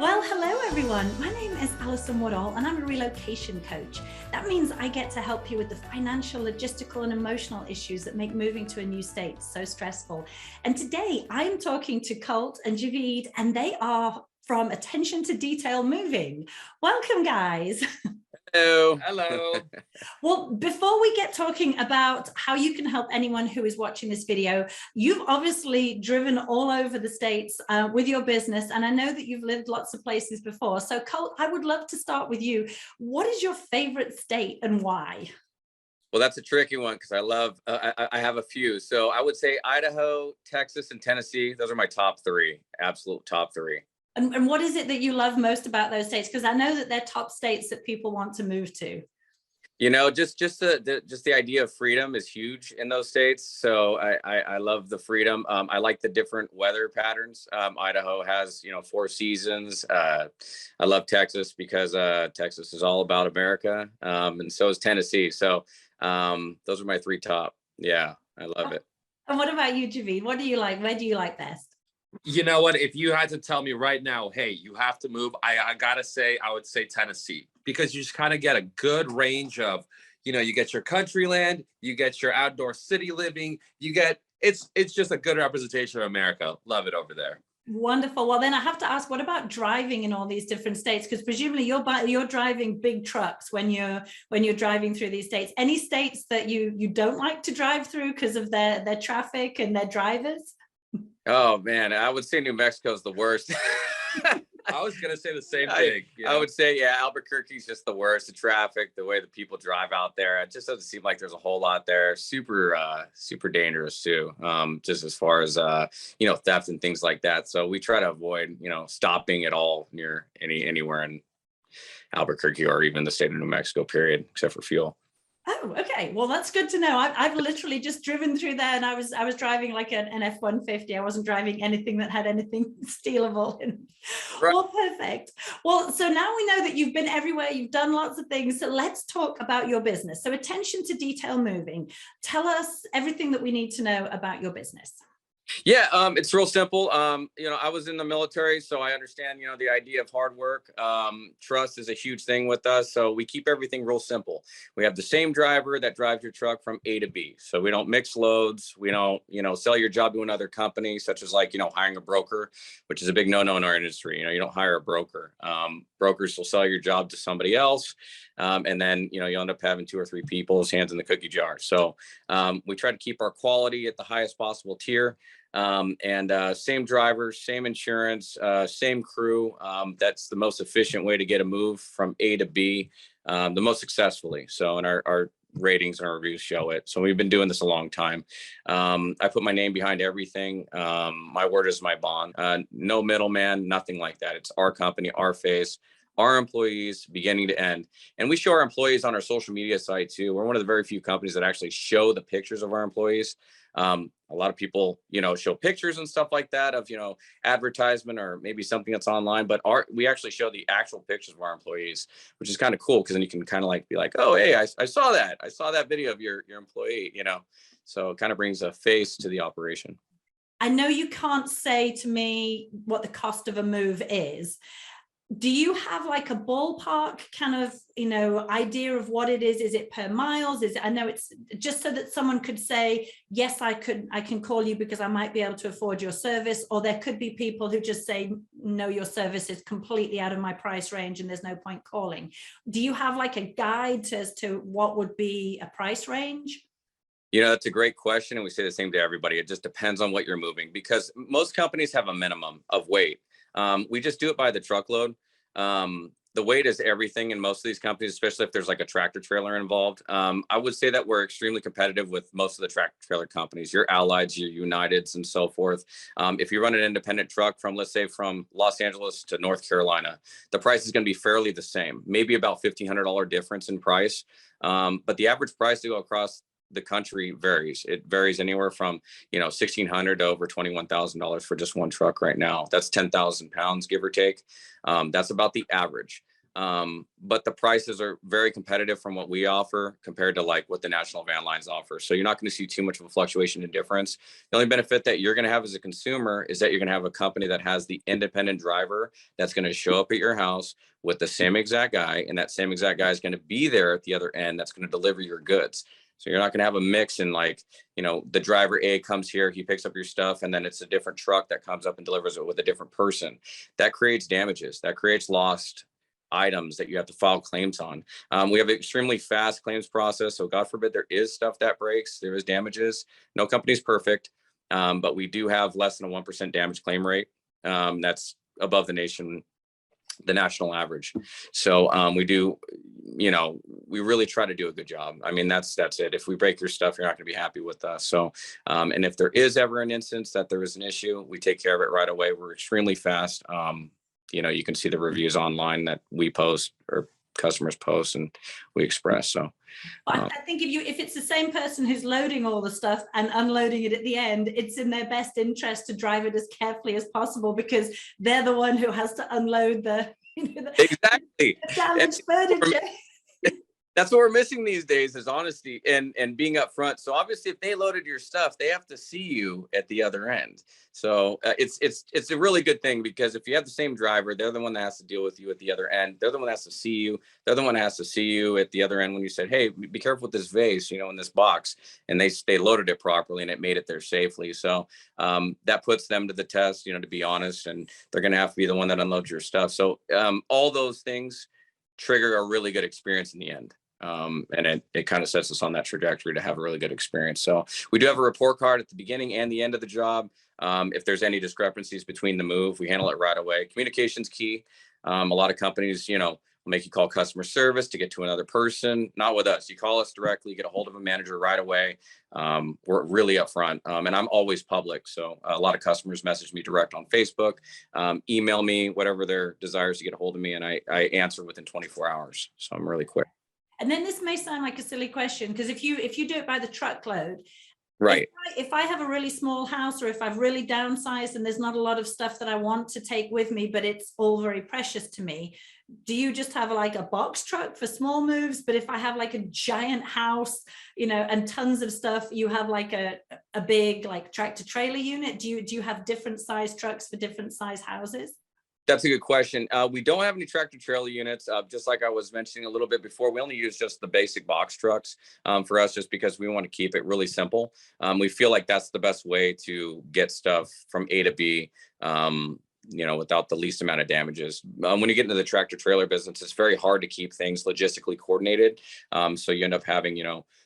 Well, hello everyone. My name is Alison Woodall and I'm a relocation coach. That means I get to help you with the financial, logistical and emotional issues that make moving to a new state so stressful. And today I'm talking to Colt and Javid, and they are from Attention to Detail Moving. Welcome, guys. Hello. Hello. Well, before we get talking about how you can help anyone who is watching this video, you've obviously driven all over the States with your business, and I know that you've lived lots of places before. So Colt, I would love to start with you. What is your favorite state and why? Well, that's a tricky one because I have a few. So I would say Idaho, Texas, and Tennessee. Those are my top three, absolute top three. And what is it that you love most about those states? Because I know that they're top states that people want to move to. You know, just the idea of freedom is huge in those states. So I love the freedom. I like the different weather patterns. Idaho has, 4 seasons. I love Texas because Texas is all about America. And so is Tennessee. So those are my 3 top. Yeah, I love it. And what about you, Javid? What do you like? Where do you like best? You know what? If you had to tell me right now, hey, you have to move, I gotta say, I would say Tennessee, because you just kind of get a good range of, you get your country land, you get your outdoor city living, it's just a good representation of America. Love it over there. Wonderful. Well, then I have to ask, what about driving in all these different states? Because presumably you're driving big trucks when you're driving through these states. Any states that you don't like to drive through because of their traffic and their drivers? Oh man, I would say New Mexico is the worst. I was gonna say the same thing. I would say, yeah, Albuquerque's just the worst. The traffic, the way the people drive out there, it just doesn't seem like there's a whole lot there. Super dangerous too. Just as far as theft and things like that. So we try to avoid, stopping at all near anywhere in Albuquerque or even the state of New Mexico, period, except for fuel. Oh, okay. Well, that's good to know. I've literally just driven through there, and I was driving like an F-150. I wasn't driving anything that had anything stealable. Right. Well, perfect. Well, so now we know that you've been everywhere. You've done lots of things. So let's talk about your business. So Attention to Detail Moving. Tell us everything that we need to know about your business. Yeah, it's real simple. I was in the military, so I understand, the idea of hard work. Trust is a huge thing with us. So we keep everything real simple. We have the same driver that drives your truck from A to B. So we don't mix loads. We don't, sell your job to another company, such as like, hiring a broker, which is a big no-no in our industry. You don't hire a broker. Brokers will sell your job to somebody else. And then, you end up having 2 or 3 people's hands in the cookie jar. So we try to keep our quality at the highest possible tier. Same drivers, same insurance, same crew. That's the most efficient way to get a move from A to B, the most successfully. So, and our ratings and our reviews show it. So we've been doing this a long time. I put my name behind everything. My word is my bond. No middleman, nothing like that. It's our company, our face, our employees, beginning to end. And we show our employees on our social media site too. We're one of the very few companies that actually show the pictures of our employees. A lot of people, show pictures and stuff like that of, advertisement or maybe something that's online, but we actually show the actual pictures of our employees, which is kind of cool. Cause then you can kind of like be like, oh, hey, I saw that video of your employee, so it kind of brings a face to the operation. I know you can't say to me what the cost of a move is. Do you have like a ballpark kind of, idea of what it is? Is it per miles? I know it's just so that someone could say, yes, I can call you because I might be able to afford your service. Or there could be people who just say, no, your service is completely out of my price range and there's no point calling. Do you have like a guide as to what would be a price range? That's a great question. And we say the same to everybody. It just depends on what you're moving, because most companies have a minimum of weight. We just do it by the truckload. The weight is everything in most of these companies, especially if there's like a tractor trailer involved. I would say that we're extremely competitive with most of the tractor trailer companies, your Allieds, your Uniteds, and so forth. If you run an independent truck from, let's say, from Los Angeles to North Carolina, the price is going to be fairly the same, maybe about $1,500 difference in price. But the average price to go across the country varies. It varies anywhere from, $1,600 to over $21,000 for just one truck right now. That's 10,000 pounds, give or take. That's about the average. But the prices are very competitive from what we offer compared to like what the national van lines offer. So you're not going to see too much of a fluctuation in difference. The only benefit that you're going to have as a consumer is that you're going to have a company that has the independent driver that's going to show up at your house with the same exact guy, and that same exact guy is going to be there at the other end that's going to deliver your goods. So you're not going to have a mix in like, the driver A comes here, he picks up your stuff, and then it's a different truck that comes up and delivers it with a different person. That creates damages. That creates lost items that you have to file claims on. We have an extremely fast claims process. So God forbid there is stuff that breaks, there is damages. No company's perfect, but we do have less than a 1% damage claim rate. That's above the national average. So we do, we really try to do a good job. I mean, that's it. If we break your stuff, you're not going to be happy with us. So, and if there is ever an instance that there is an issue, we take care of it right away. We're extremely fast. You can see the reviews online that we post or customers post and we express. So I think if it's the same person who's loading all the stuff and unloading it at the end, it's in their best interest to drive it as carefully as possible, because they're the one who has to unload the exactly damaged furniture. That's what we're missing these days, is honesty and being upfront. So obviously, if they loaded your stuff, they have to see you at the other end. So it's a really good thing, because if you have the same driver, they're the one that has to deal with you at the other end. They're the one that has to see you. They're the one that has to see you at the other end when you said, "Hey, be careful with this vase, in this box," and they loaded it properly and it made it there safely. So that puts them to the test, to be honest, and they're going to have to be the one that unloads your stuff. So all those things trigger a really good experience in the end. And it kind of sets us on that trajectory to have a really good experience. So we do have a report card at the beginning and the end of the job. If there's any discrepancies between the move, we handle it right away. Communication's key. A lot of companies, will make you call customer service to get to another person. Not with us. You call us directly, get a hold of a manager right away. We're really upfront, and I'm always public. So a lot of customers message me direct on Facebook, email me, whatever their desires to get a hold of me, and I answer within 24 hours. So I'm really quick. And then this may sound like a silly question, because if you do it by the truckload, right? If I have a really small house, or if I've really downsized and there's not a lot of stuff that I want to take with me, but it's all very precious to me, do you just have like a box truck for small moves? But if I have like a giant house, and tons of stuff, you have like a big like tractor trailer unit? Do you have different size trucks for different size houses? That's a good question. We don't have any tractor trailer units. Just like I was mentioning a little bit before, we only use just the basic box trucks for us, just because we want to keep it really simple. We feel like that's the best way to get stuff from A to B, without the least amount of damages. When you get into the tractor trailer business, it's very hard to keep things logistically coordinated. So you end up having,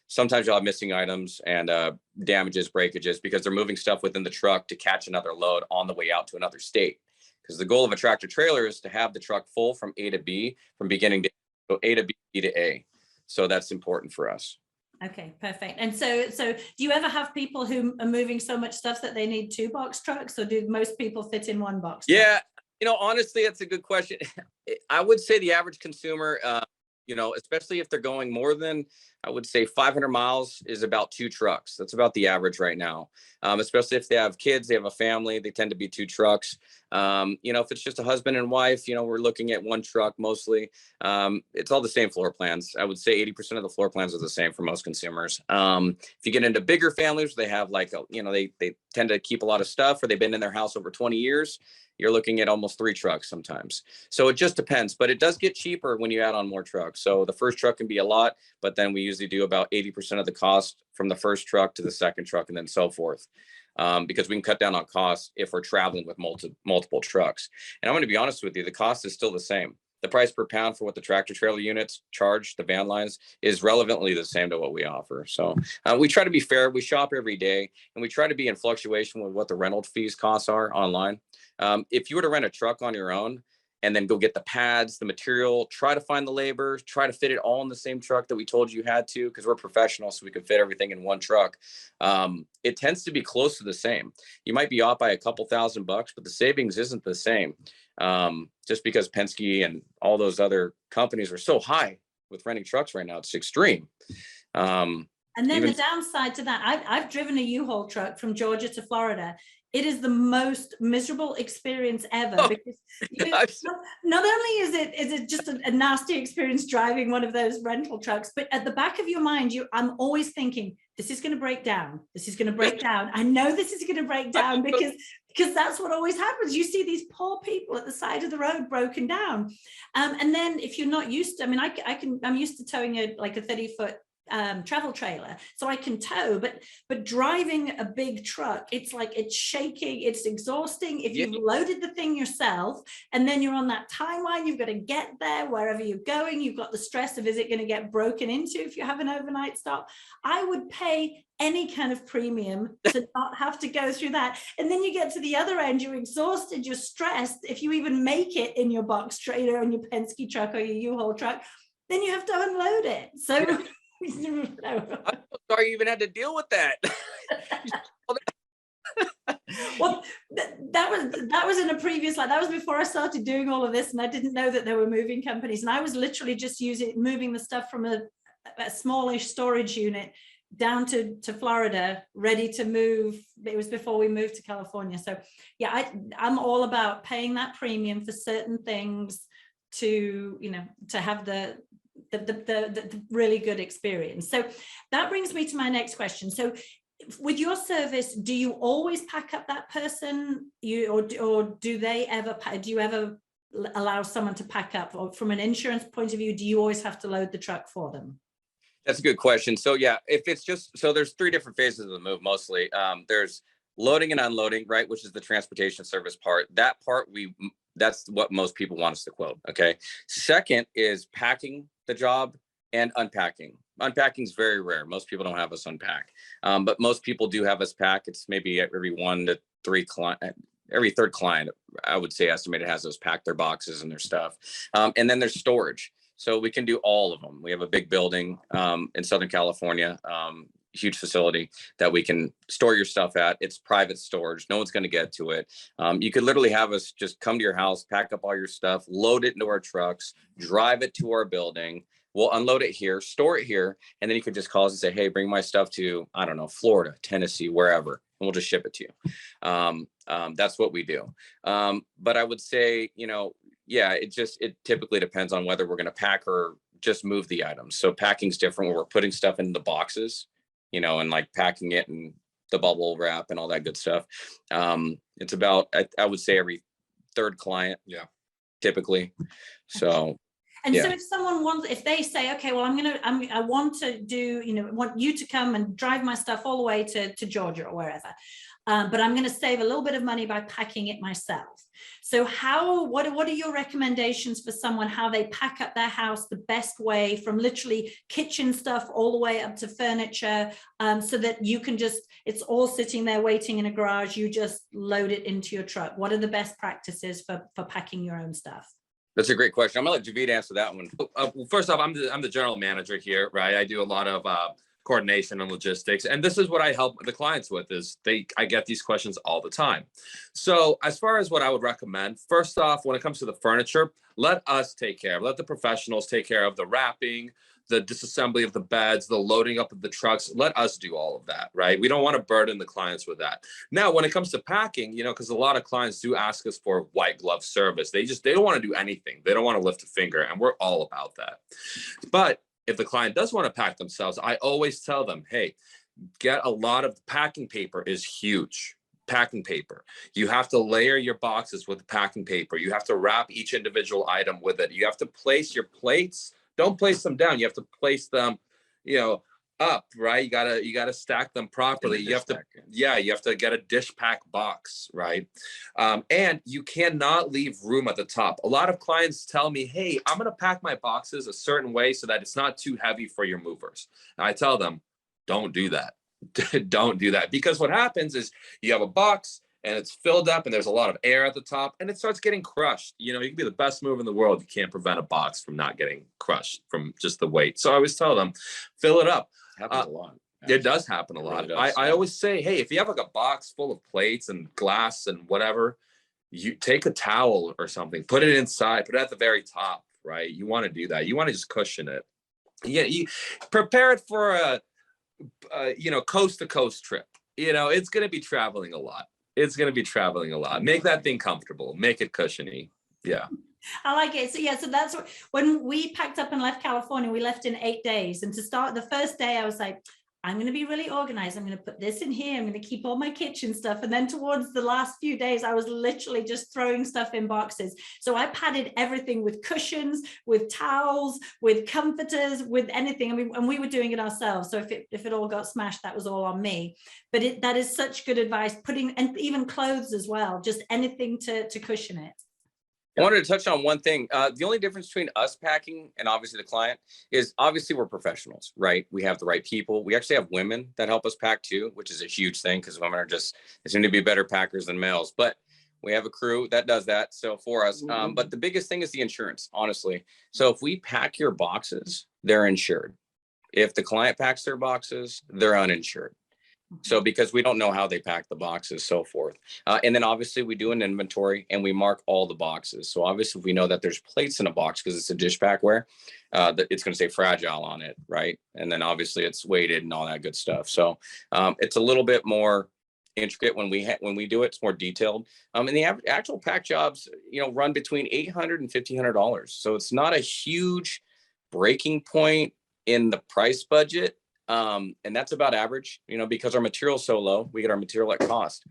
sometimes you'll have missing items and damages, breakages, because they're moving stuff within the truck to catch another load on the way out to another state. Because the goal of a tractor trailer is to have the truck full from A to B, from beginning to so A to B, B to A. So that's important for us. Okay, perfect. And so do you ever have people who are moving so much stuff that they need 2 box trucks, or do most people fit in 1 box truck? Yeah, honestly, that's a good question. I would say the average consumer, especially if they're going more than, I would say 500 miles, is about 2 trucks. That's about the average right now. Especially if they have kids, they have a family, they tend to be 2 trucks. If it's just a husband and wife, we're looking at 1 truck mostly. It's all the same floor plans. I would say 80% of the floor plans are the same for most consumers. If you get into bigger families, they have like, they tend to keep a lot of stuff, or they've been in their house over 20 years. You're looking at almost 3 trucks sometimes. So it just depends, but it does get cheaper when you add on more trucks. So the first truck can be a lot, but then we usually do about 80% of the cost from the first truck to the second truck, and then so forth. Because we can cut down on costs if we're traveling with multiple trucks. And I'm going to be honest with you, the cost is still the same. The price per pound for what the tractor trailer units charge, the van lines, is relevantly the same to what we offer. So we try to be fair. We shop every day, and we try to be in fluctuation with what the rental fees costs are online. If you were to rent a truck on your own and then go get the pads, the material, try to find the labor, try to fit it all in the same truck that we told you had to, because we're professionals, so we could fit everything in 1 truck. It tends to be close to the same. You might be off by a couple $1,000, but the savings isn't the same. Just because Penske and all those other companies are so high with renting trucks right now, it's extreme. And then the downside to that, I've driven a U-Haul truck from Georgia to Florida. it is the most miserable experience ever, because not only is it just a nasty experience driving one of those rental trucks, but at the back of your mind, I'm always thinking, this is going to break down. This is going to break down. I know this is going to break down, because that's what always happens. You see these poor people at the side of the road broken down. And then if you're not used to, I mean, I'm used to towing a 30-foot travel trailer, so I can tow, but driving a big truck, it's like, it's shaking, it's exhausting. If you've loaded the thing yourself and then you're on that timeline, you've got to get there wherever you're going, you've got the stress of, is it going to get broken into if you have an overnight stop? I would pay any kind of premium to not have to go through that. And then you get to the other end, you're exhausted, you're stressed. If you even make it in your box trailer, on your Penske truck or your U-Haul truck, then you have to unload it. So I'm sorry you even had to deal with that. Well, that was in a previous life. That was before I started doing all of this, and I didn't know that there were moving companies. And I was literally just moving the stuff from a smallish storage unit down to Florida, ready to move. It was before we moved to California. So yeah, I'm all about paying that premium for certain things to have the really good experience. So that brings me to my next question. So with your service, do you always pack up that person, or do you ever allow someone to pack up? Or from an insurance point of view, do you always have to load the truck for them? That's a good question. So yeah, if it's just, so there's 3 different phases of the move mostly. There's loading and unloading, right, which is the transportation service part. That part, that's what most people want us to quote. Okay. Second is packing the job and unpacking. Unpacking is very rare. Most people don't have us unpack, but most people do have us pack. It's maybe every 1 to 3 client, every third client, I would say, estimated has us pack their boxes and their stuff. And then there's storage. So we can do all of them. We have a big building in Southern California, huge facility that we can store your stuff at. It's private storage. No one's going to get to it. You could literally have us just come to your house, pack up all your stuff, load it into our trucks, drive it to our building. We'll unload it here, store it here, and then you could just call us and say, hey, bring my stuff to, I don't know, Florida, Tennessee, wherever, and we'll just ship it to you. That's what we do. But I would say, yeah, it typically depends on whether we're going to pack or just move the items. So packing's different, where we're putting stuff in the boxes, and like packing it and the bubble wrap and all that good stuff. It's about, I would say, every third client. Yeah. Typically. So. And so if someone wants, if they say, okay, well, I want to do, want you to come and drive my stuff all the way to Georgia or wherever, but I'm going to save a little bit of money by packing it myself. So what are your recommendations for someone, how they pack up their house the best way, from literally kitchen stuff all the way up to furniture, so that you can it's all sitting there waiting in a garage, you just load it into your truck? What are the best practices for packing your own stuff? That's a great question. I'm gonna let Javid answer that one. Well, first off, I'm the general manager here, right? I do a lot of coordination and logistics, and this is what I help the clients with. I get these questions all the time. So as far as what I would recommend, first off, when it comes to the furniture, let us take care of. Let the professionals take care of the wrapping, the disassembly of the beds, the loading up of the trucks. Let us do all of that, right? We don't want to burden the clients with that. Now, when it comes to packing, because a lot of clients do ask us for white glove service. They don't want to do anything. They don't want to lift a finger, and we're all about that. But if the client does want to pack themselves, I always tell them, hey, get a lot of packing paper is huge. Packing paper. You have to layer your boxes with packing paper. You have to wrap each individual item with it. You have to place your plates. Don't place them down. You have to place them, up, right? You gotta stack them properly. You have to get a dish pack box, right? And you cannot leave room at the top. A lot of clients tell me, hey, I'm gonna pack my boxes a certain way so that it's not too heavy for your movers. And I tell them, don't do that. Don't do that, because what happens is you have a box and it's filled up and there's a lot of air at the top and it starts getting crushed. You can be the best mover in the world. You can't prevent a box from not getting crushed from just the weight. So I always tell them, fill it up. Happens a lot. It does happen a lot. Really I always say, hey, if you have like a box full of plates and glass and whatever, you take a towel or something, put it inside, put it at the very top, right? You want to do that. You want to just cushion it. Yeah, you prepare it for a coast to coast trip. It's going to be traveling a lot. It's going to be traveling a lot. Make that thing comfortable. Make it cushiony. Yeah. I like it. So yeah, so that's when we packed up and left California, we left in 8 days. And to start the first day, I was like, I'm going to be really organized. I'm going to put this in here. I'm going to keep all my kitchen stuff. And then towards the last few days, I was literally just throwing stuff in boxes. So I padded everything with cushions, with towels, with comforters, with anything. I mean, and we were doing it ourselves. So if it all got smashed, that was all on me. But that is such good advice, and even clothes as well, just anything to cushion it. I wanted to touch on one thing. The only difference between us packing and obviously the client is obviously we're professionals, right? We have the right people. We actually have women that help us pack too, which is a huge thing because women they seem to be better packers than males. But we have a crew that does that. So for us, but the biggest thing is the insurance, honestly. So if we pack your boxes, they're insured. If the client packs their boxes, they're uninsured. So because we don't know how they pack the boxes, so forth. And then obviously we do an inventory and we mark all the boxes. So obviously if we know that there's plates in a box because it's a dish packware, that it's going to say fragile on it, right? And then obviously it's weighted and all that good stuff. So it's a little bit more intricate when we do it. It's more detailed. And the actual pack jobs, run between $800 and $1,500. So it's not a huge breaking point in the price budget. And that's about average, because our material is so low, we get our material at cost.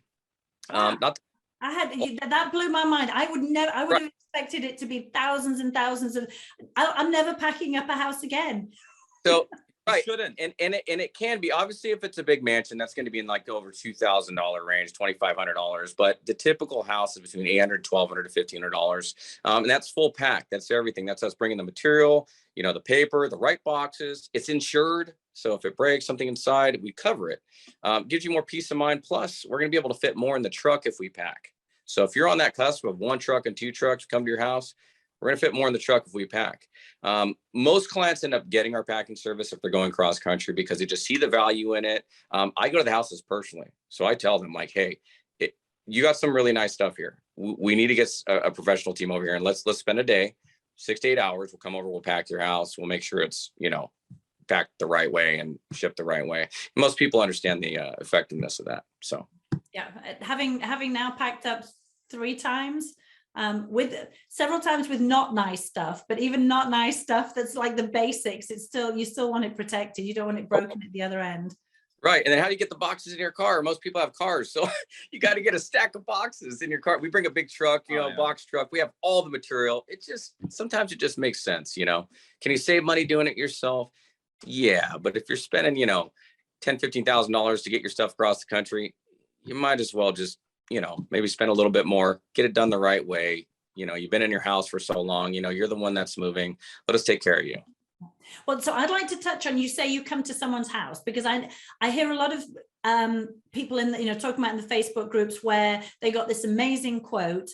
That blew my mind. I would have expected it to be thousands and thousands of, I'm never packing up a house again. So, right. Shouldn't. And it can be, obviously, if it's a big mansion, that's going to be in like over $2,000 range, $2,500. But the typical house is between $800, $1,200 to $1,500. And that's full pack. That's everything. That's us bringing the material, the paper, the right boxes. It's insured. So if it breaks something inside, we cover it. Gives you more peace of mind. Plus, we're going to be able to fit more in the truck if we pack. So if you're on that cusp of 1 truck and 2 trucks come to your house, we're going to fit more in the truck if we pack. Most clients end up getting our packing service if they're going cross country because they just see the value in it. I go to the houses personally. So I tell them like, hey, you got some really nice stuff here. We need to get a professional team over here and let's spend a day, 6 to 8 hours. We'll come over, we'll pack your house. We'll make sure it's, packed the right way and shipped the right way. Most people understand the effectiveness of that. So yeah, having now packed up 3 times, with several times with not nice stuff, but even not nice stuff that's like the basics, you still want it protected. You don't want it broken at the other end. Right. And then how do you get the boxes in your car? Most people have cars. So you got to get a stack of boxes in your car. We bring a big truck, box truck. We have all the material. Sometimes it just makes sense. Can you save money doing it yourself? Yeah. But if you're spending, $10,000, $15,000 to get your stuff across the country, you might as well just, maybe spend a little bit more, get it done the right way. You've been in your house for so long, you're the one that's moving. Let us take care of you. Well, so I'd like to touch on, you say you come to someone's house, because I hear a lot of people in talking about in the Facebook groups where they got this amazing quote,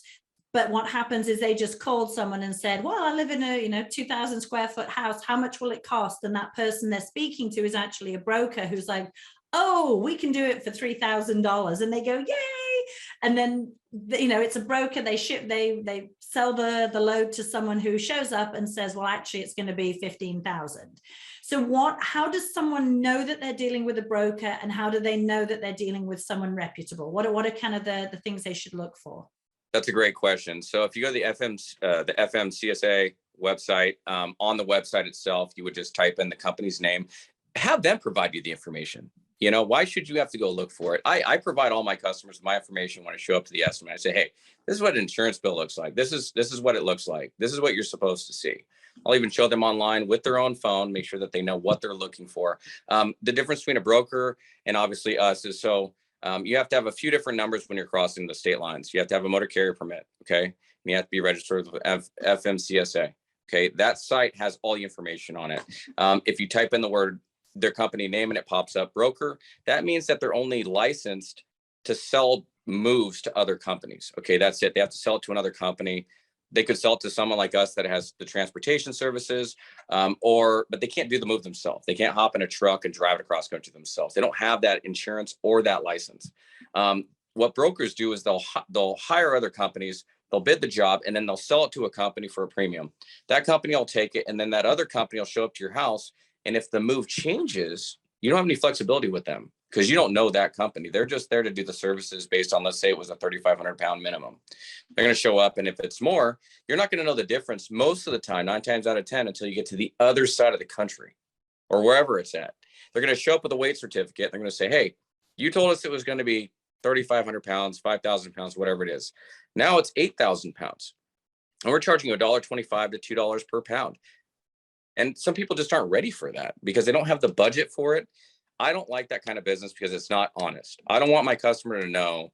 but what happens is they just called someone and said, well, I live in a 2,000 square foot house. How much will it cost? And that person they're speaking to is actually a broker who's like, oh, we can do it for $3,000. And they go, yay. And then, it's a broker, they sell the load to someone who shows up and says, well, actually, it's going to be 15,000. So how does someone know that they're dealing with a broker, and how do they know that they're dealing with someone reputable? What are kind of the things they should look for? That's a great question. So if you go to the FMCSA website, on the website itself, you would just type in the company's name, have them provide you the information. Why should you have to go look for it? I provide all my customers my information when I show up to the estimate. I say, hey, this is what an insurance bill looks like. This is what it looks like. This is what you're supposed to see. I'll even show them online with their own phone, make sure that they know what they're looking for. The difference between a broker and obviously us is you have to have a few different numbers when you're crossing the state lines. You have to have a motor carrier permit, okay? And you have to be registered with FMCSA, okay? That site has all the information on it. If you type in the word, their company name, and it pops up broker, that means that they're only licensed to sell moves to other companies, okay? That's it. They have to sell it to another company. They could sell it to someone like us that has the transportation services, but they can't do the move themselves. They can't hop in a truck and drive it across country themselves. They don't have that insurance or that license. What brokers do is they'll hire other companies, they'll bid the job, and then they'll sell it to a company for a premium. That company will take it, and then that other company will show up to your house. And if the move changes, you don't have any flexibility with them because you don't know that company. They're just there to do the services based on, let's say it was a 3,500 pound minimum. They're going to show up. And if it's more, you're not going to know the difference most of the time, 9 times out of 10, until you get to the other side of the country or wherever it's at. They're going to show up with a weight certificate. They're going to say, hey, you told us it was going to be 3,500 pounds, 5,000 pounds, whatever it is. Now it's 8,000 pounds. And we're charging you $1.25 to $2 per pound. And some people just aren't ready for that because they don't have the budget for it. I don't like that kind of business because it's not honest. I don't want my customer to know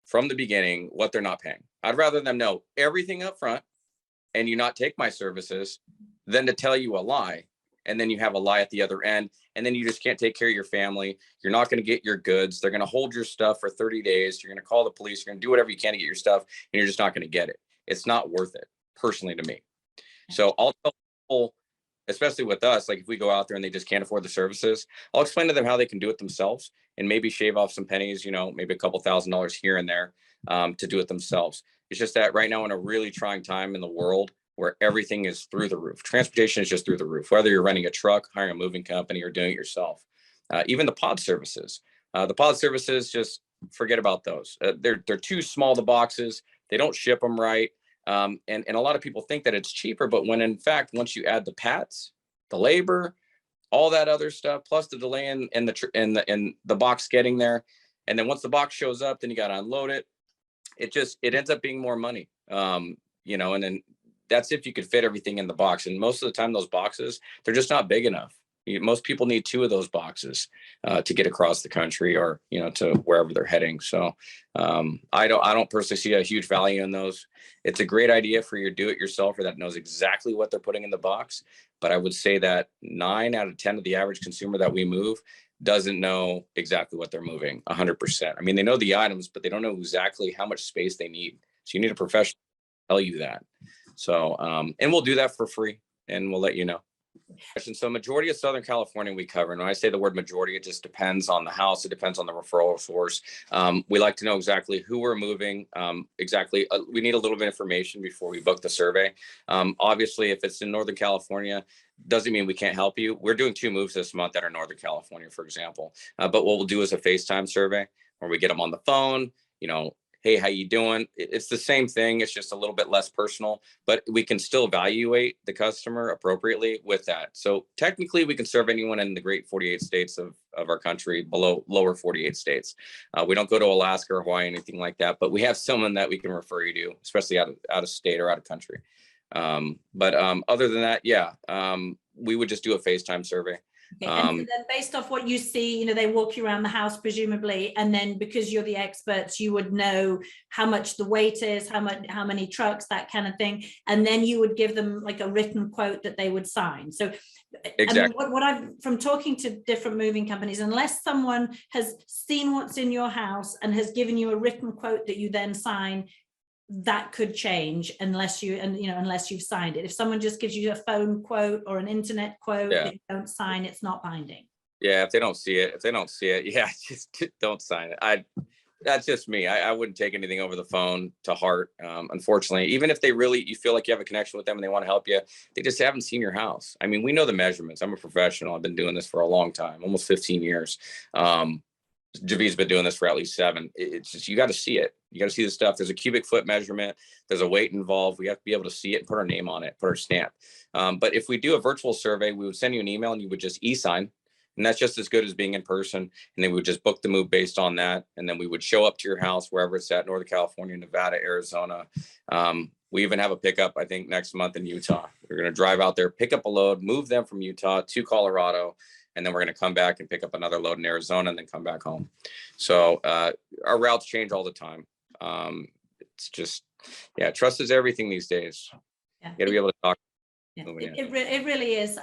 from the beginning what they're not paying. I'd rather them know everything up front and you not take my services than to tell you a lie. And then you have a lie at the other end. And then you just can't take care of your family. You're not going to get your goods. They're going to hold your stuff for 30 days. You're going to call the police. You're going to do whatever you can to get your stuff. And you're just not going to get it. It's not worth it, personally, to me. So I'll tell people, especially with us, like if we go out there and they just can't afford the services, I'll explain to them how they can do it themselves and maybe shave off some pennies, maybe a couple $1,000s here and there to do it themselves. It's just that right now in a really trying time in the world where everything is through the roof, transportation is just through the roof, whether you're renting a truck, hiring a moving company, or doing it yourself. Even the pod services, just forget about those. They're too small, the boxes. They don't ship them right. And a lot of people think that it's cheaper, but when in fact, once you add the PATs, the labor, all that other stuff, plus the delay in the box getting there, and then once the box shows up, then you got to unload it. It ends up being more money, and then that's if you could fit everything in the box. And most of the time, those boxes, they're just not big enough. Most people need 2 of those boxes to get across the country or, to wherever they're heading. So I don't personally see a huge value in those. It's a great idea for your do-it-yourselfer that knows exactly what they're putting in the box. But I would say that 9 out of 10 of the average consumer that we move doesn't know exactly what they're moving 100%. I mean, they know the items, but they don't know exactly how much space they need. So you need a professional to tell you that. So, and we'll do that for free and we'll let you know. So majority of Southern California we cover. And when I say the word majority, it just depends on the house. It depends on the referral source. We like to know exactly who we're moving. Exactly. We need a little bit of information before we book the survey. Obviously, if it's in Northern California, doesn't mean we can't help you. We're doing 2 moves this month that are Northern California, for example. But what we'll do is a FaceTime survey where we get them on the phone, hey, how you doing? It's the same thing. It's just a little bit less personal, but we can still evaluate the customer appropriately with that. So technically we can serve anyone in the great 48 states of our country, lower 48 states. We don't go to Alaska or Hawaii, anything like that, but we have someone that we can refer you to, especially out of state or out of country. But other than that, we would just do a FaceTime survey. Okay. And so then based off what you see, they walk you around the house, presumably, and then because you're the experts, you would know how much the weight is, how many trucks, that kind of thing. And then you would give them like a written quote that they would sign. So exactly. I mean, what I've from talking to different moving companies, unless someone has seen what's in your house and has given you a written quote that you then sign, that could change unless you've signed it. If someone just gives you a phone quote or an internet quote that you don't sign, it's not binding. Yeah, if they don't see it, just don't sign it. That's just me. I wouldn't take anything over the phone to heart. Unfortunately, even if you feel like you have a connection with them and they want to help you, they just haven't seen your house. I mean, we know the measurements. I'm a professional. I've been doing this for a long time, almost 15 years. Javid's been doing this for at least 7. It's just, you got to see it. You got to see the stuff. There's a cubic foot measurement. There's a weight involved. We have to be able to see it and put our name on it, put our stamp. But if we do a virtual survey, we would send you an email and you would just e-sign. And that's just as good as being in person. And then we would just book the move based on that. And then we would show up to your house, wherever it's at, Northern California, Nevada, Arizona. We even have a pickup, I think, next month in Utah. We're going to drive out there, pick up a load, move them from Utah to Colorado. And then we're going to come back and pick up another load in Arizona and then come back home. So our routes change all the time. It's just, trust is everything these days. You got to be able to talk. Yeah, it really is.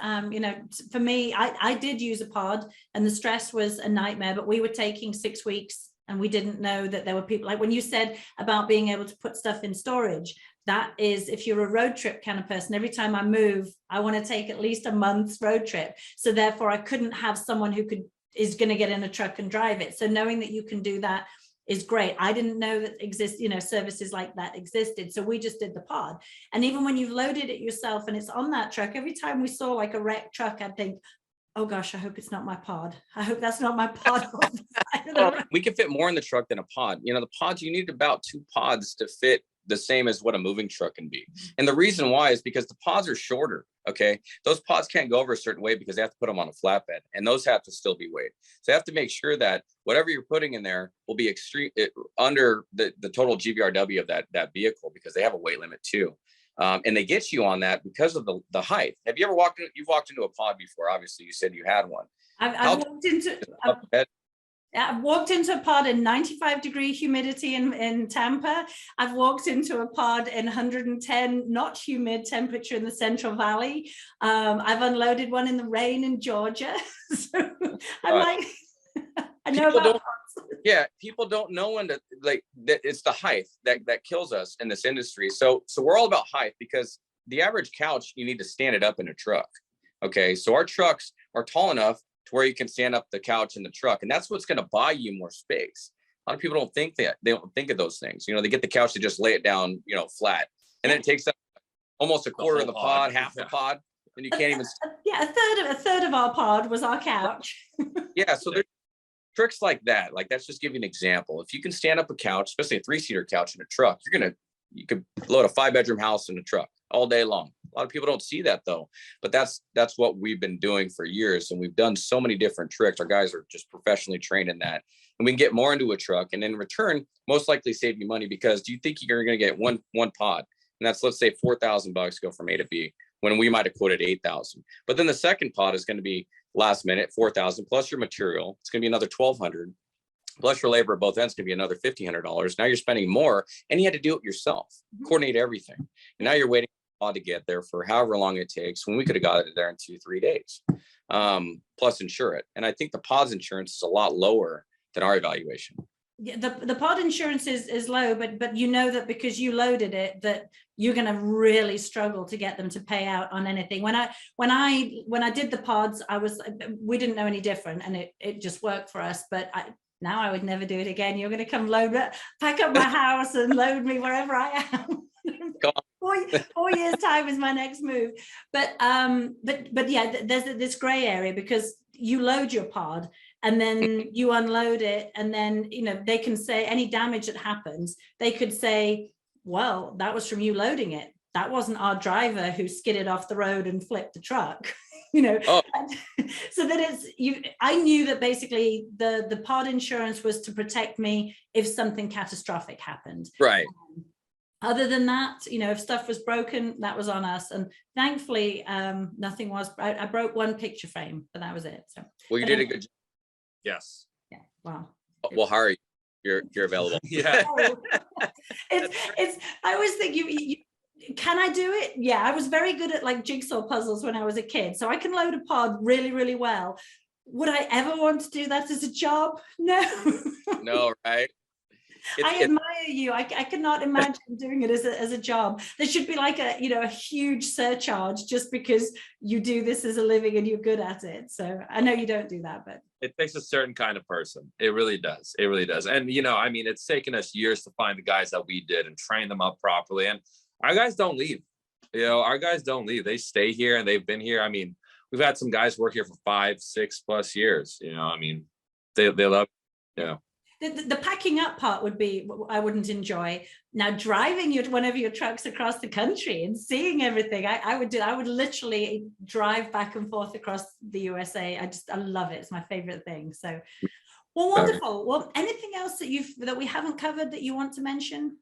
For me, I did use a pod and the stress was a nightmare, but we were taking 6 weeks and we didn't know that there were people, like when you said about being able to put stuff in storage, that is, if you're a road trip kind of person, every time I move, I want to take at least a month's road trip. So therefore I couldn't have someone who is going to get in a truck and drive it. So knowing that you can do that is great. I didn't know that services like that existed. So we just did the pod. And even when you've loaded it yourself and it's on that truck, every time we saw like a wrecked truck, I'd think, Oh gosh, I hope it's not my pod. I hope that's not my pod. On the side of the road. We can fit more in the truck than a pod. You know, the pods, you need about 2 pods to fit the same as what a moving truck can be. And the reason why is because the pods are shorter. Okay. Those pods can't go over a certain way because they have to put them on a flatbed, and those have to still be weighed. So you have to make sure that whatever you're putting in there will be under the total GVRW of that vehicle, because they have a weight limit too. And they get you on that because of the height. Have you ever you've walked into a pod before? Obviously you said you had one. I've walked into a pod in 95-degree humidity in Tampa. I've walked into a pod in 110 not humid temperature in the Central Valley. I've unloaded one in the rain in Georgia. So I'm like, I know about pods. Yeah, people don't know when to, like, it's the height that kills us in this industry. So we're all about height, because the average couch, you need to stand it up in a truck. Okay, so our trucks are tall enough to where you can stand up the couch in the truck, and that's what's going to buy you more space. A lot of people don't think that. They don't think of those things. You know, they get the couch to just lay it down, you know, flat, and then it takes up almost a quarter of the pod, half the pod, and you can't even. Yeah, a third of our pod was our couch. Yeah, so there's tricks like that. Like, that's just give you an example. If you can stand up a couch, especially a 3-seater couch in a truck, you could load a 5-bedroom house in a truck all day long. A lot of people don't see that though, but that's what we've been doing for years. And we've done so many different tricks. Our guys are just professionally trained in that. And we can get more into a truck, and in return, most likely save you money, because do you think you're going to get one pod? And that's, let's say, $4,000 go from A to B, when we might have quoted 8,000. But then the second pod is going to be last minute, 4,000 plus your material. It's going to be another 1,200. Plus your labor at both ends could be another $1,500. Now you're spending more, and you had to do it yourself, coordinate everything. And now you're waiting to get there for however long it takes, when we could have got it there in 2-3 days, plus insure it. And I think the pod's insurance is a lot lower than our evaluation. Yeah, the pod insurance is low, but you know that because you loaded it, that you're going to really struggle to get them to pay out on anything. When I did the pods, we didn't know any different, and it just worked for us. But now I would never do it again. You're going to come pack up my house and load me wherever I am. 4 years time is my next move. But yeah, there's this gray area, because you load your pod and then you unload it, and then, you know, they can say any damage that happens, they could say, well, that was from you loading it. That wasn't our driver who skidded off the road and flipped the truck. You know, so that I knew that basically the pod insurance was to protect me if something catastrophic happened. Right. Other than that, you know, if stuff was broken, that was on us. And thankfully, nothing was. I broke one picture frame, but that was it. So, well, you did a good job. Yes. Yeah. Wow. We'll hire you. You're available. Yeah. it's. I always think you. Can I do it? Yeah, I was very good at like jigsaw puzzles when I was a kid, so I can load a pod really, really well. Would I ever want to do that as a job? No. No, right? I admire you. I cannot imagine doing it as a job. There should be like a huge surcharge just because you do this as a living and you're good at it. So I know you don't do that, but it takes a certain kind of person. It really does. It really does. And, you know, I mean, it's taken us years to find the guys that we did and train them up properly. And our guys don't leave. You know, our guys don't leave. They stay here, and they've been here. I mean, we've had some guys work here for 5-6+ years. You know, I mean, they love, you know. The packing up part would be, I wouldn't enjoy. Now driving one of your trucks across the country and seeing everything, I would literally drive back and forth across the USA. I love it. It's my favorite thing. So, well, wonderful. Well, anything else that we haven't covered that you want to mention?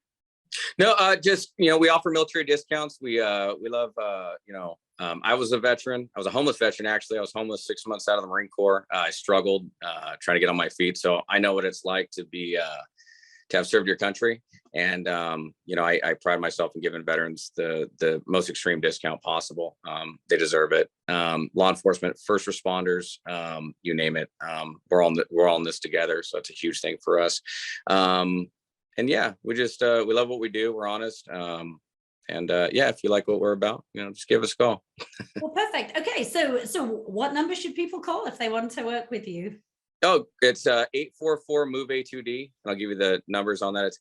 No, just, you know, we offer military discounts. We love, you know, I was a veteran. I was a homeless veteran, actually. I was homeless 6 months out of the Marine Corps. I struggled trying to get on my feet. So I know what it's like to have served your country. And, you know, I pride myself in giving veterans the most extreme discount possible. They deserve it. Law enforcement, first responders, you name it. We're all in this together. So it's a huge thing for us. And yeah, we just, we love what we do. We're honest. And yeah, if you like what we're about, you know, just give us a call. Well, perfect. Okay. So what number should people call if they want to work with you? Oh, it's 844-MOVE-A2D. And I'll give you the numbers on that. It's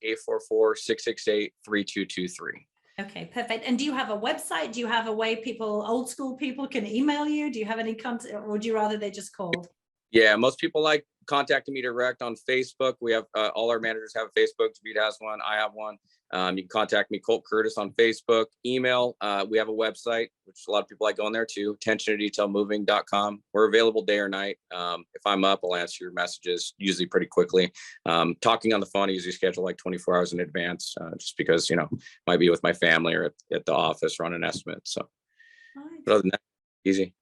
844-668-3223. Okay, perfect. And do you have a website? Do you have a way people, old school people, can email you? Do you have any contact, or would you rather they just called? Yeah, most people like contacting me direct on Facebook. We have all our managers have a Facebook. Javid has one. I have one. You can contact me, Colt Curtis, on Facebook. Email. We have a website, which a lot of people like going there too. attentiontodetailmoving.com. We're available day or night. If I'm up, I'll answer your messages usually pretty quickly. Talking on the phone, I usually schedule like 24 hours in advance, just because, might be with my family or at the office or on an estimate. So, but other than that, easy.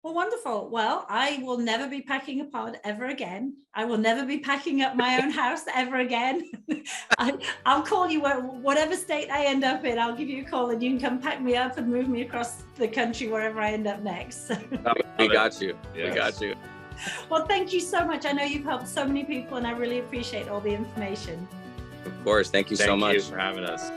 Well, wonderful. Well, I will never be packing a pod ever again. I will never be packing up my own house ever again. I'll call you whatever state I end up in. I'll give you a call and you can come pack me up and move me across the country wherever I end up next. We got you. Yes. We got you. Well, thank you so much. I know you've helped so many people and I really appreciate all the information. Of course. Thank you so much. Thank you for having us.